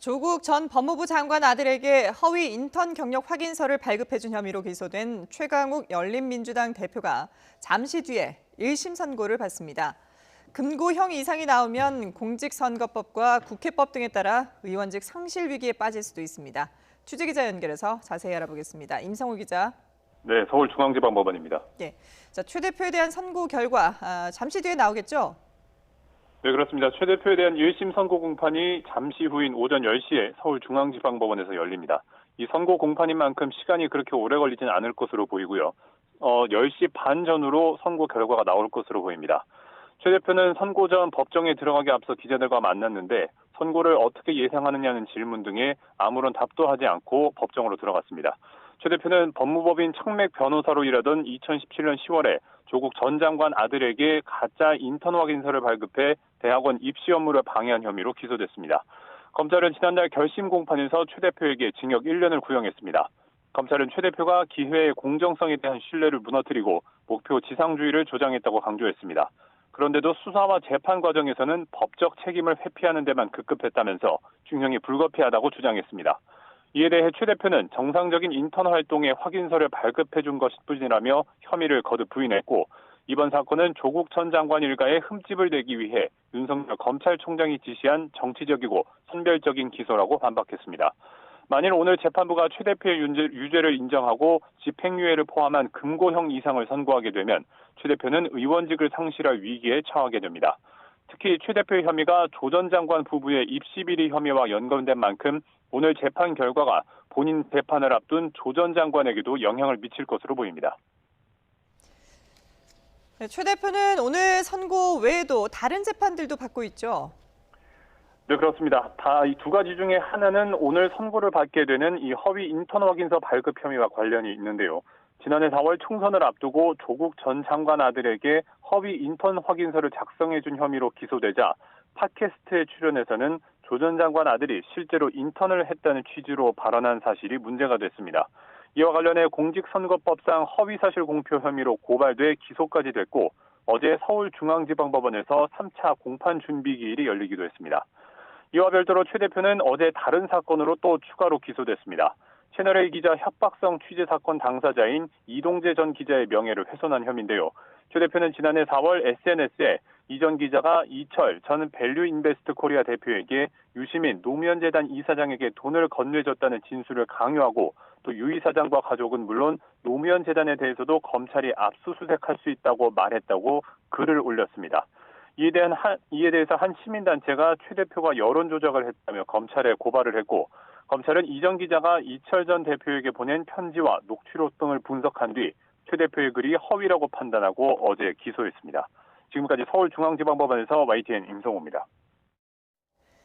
조국 전 법무부 장관 아들에게 허위 인턴 경력 확인서를 발급해준 혐의로 기소된 최강욱 열린민주당 대표가 잠시 뒤에 1심 선고를 받습니다. 금고형 이상이 나오면 공직선거법과 국회법 등에 따라 의원직 상실 위기에 빠질 수도 있습니다. 취재기자 연결해서 자세히 알아보겠습니다. 임성우 기자. 네, 서울중앙지방법원입니다. 네, 최 대표에 대한 선고 결과 잠시 뒤에 나오겠죠? 네, 그렇습니다. 최 대표에 대한 1심 선고 공판이 잠시 후인 오전 10시에 서울중앙지방법원에서 열립니다. 이 선고 공판인 만큼 시간이 그렇게 오래 걸리진 않을 것으로 보이고요. 10시 반 전후로 선고 결과가 나올 것으로 보입니다. 최 대표는 선고 전 법정에 들어가기 앞서 기자들과 만났는데 선고를 어떻게 예상하느냐는 질문 등에 아무런 답도 하지 않고 법정으로 들어갔습니다. 최 대표는 법무법인 청맥 변호사로 일하던 2017년 10월에 조국 전 장관 아들에게 가짜 인턴 확인서를 발급해 대학원 입시 업무를 방해한 혐의로 기소됐습니다. 검찰은 지난달 결심 공판에서 최 대표에게 징역 1년을 구형했습니다. 검찰은 최 대표가 기회의 공정성에 대한 신뢰를 무너뜨리고 목표 지상주의를 조장했다고 강조했습니다. 그런데도 수사와 재판 과정에서는 법적 책임을 회피하는 데만 급급했다면서 중형이 불가피하다고 주장했습니다. 이에 대해 최 대표는 정상적인 인턴 활동에 확인서를 발급해준 것일 뿐이라며 혐의를 거듭 부인했고 이번 사건은 조국 전 장관 일가에 흠집을 내기 위해 윤석열 검찰총장이 지시한 정치적이고 선별적인 기소라고 반박했습니다. 만일 오늘 재판부가 최 대표의 유죄를 인정하고 집행유예를 포함한 금고형 이상을 선고하게 되면 최 대표는 의원직을 상실할 위기에 처하게 됩니다. 특히 최 대표의 혐의가 조 전 장관 부부의 입시 비리 혐의와 연관된 만큼 오늘 재판 결과가 본인 재판을 앞둔 조 전 장관에게도 영향을 미칠 것으로 보입니다. 네, 최 대표는 오늘 선고 외에도 다른 재판들도 받고 있죠? 네, 그렇습니다. 다 이 두 가지 중에 하나는 오늘 선고를 받게 되는 이 허위 인턴 확인서 발급 혐의와 관련이 있는데요. 지난해 4월 총선을 앞두고 조국 전 장관 아들에게 허위 인턴 확인서를 작성해준 혐의로 기소되자 팟캐스트에 출연해서는 조 전 장관 아들이 실제로 인턴을 했다는 취지로 발언한 사실이 문제가 됐습니다. 이와 관련해 공직선거법상 허위사실 공표 혐의로 고발돼 기소까지 됐고 어제 서울중앙지방법원에서 3차 공판 준비 기일이 열리기도 했습니다. 이와 별도로 최 대표는 어제 다른 사건으로 또 추가로 기소됐습니다. 채널A 기자 협박성 취재 사건 당사자인 이동재 전 기자의 명예를 훼손한 혐의인데요. 최 대표는 지난해 4월 SNS에 이 전 기자가 이철 전 밸류인베스트 코리아 대표에게 유시민 노무현재단 이사장에게 돈을 건네줬다는 진술을 강요하고 또 유 이사장과 가족은 물론 노무현재단에 대해서도 검찰이 압수수색할 수 있다고 말했다고 글을 올렸습니다. 이에 대해서 한 시민단체가 최 대표가 여론조작을 했다며 검찰에 고발을 했고 검찰은 이 전 기자가 이철 전 대표에게 보낸 편지와 녹취록 등을 분석한 뒤 최 대표의 글이 허위라고 판단하고 어제 기소했습니다. 지금까지 서울중앙지방법원에서 YTN 임성호입니다.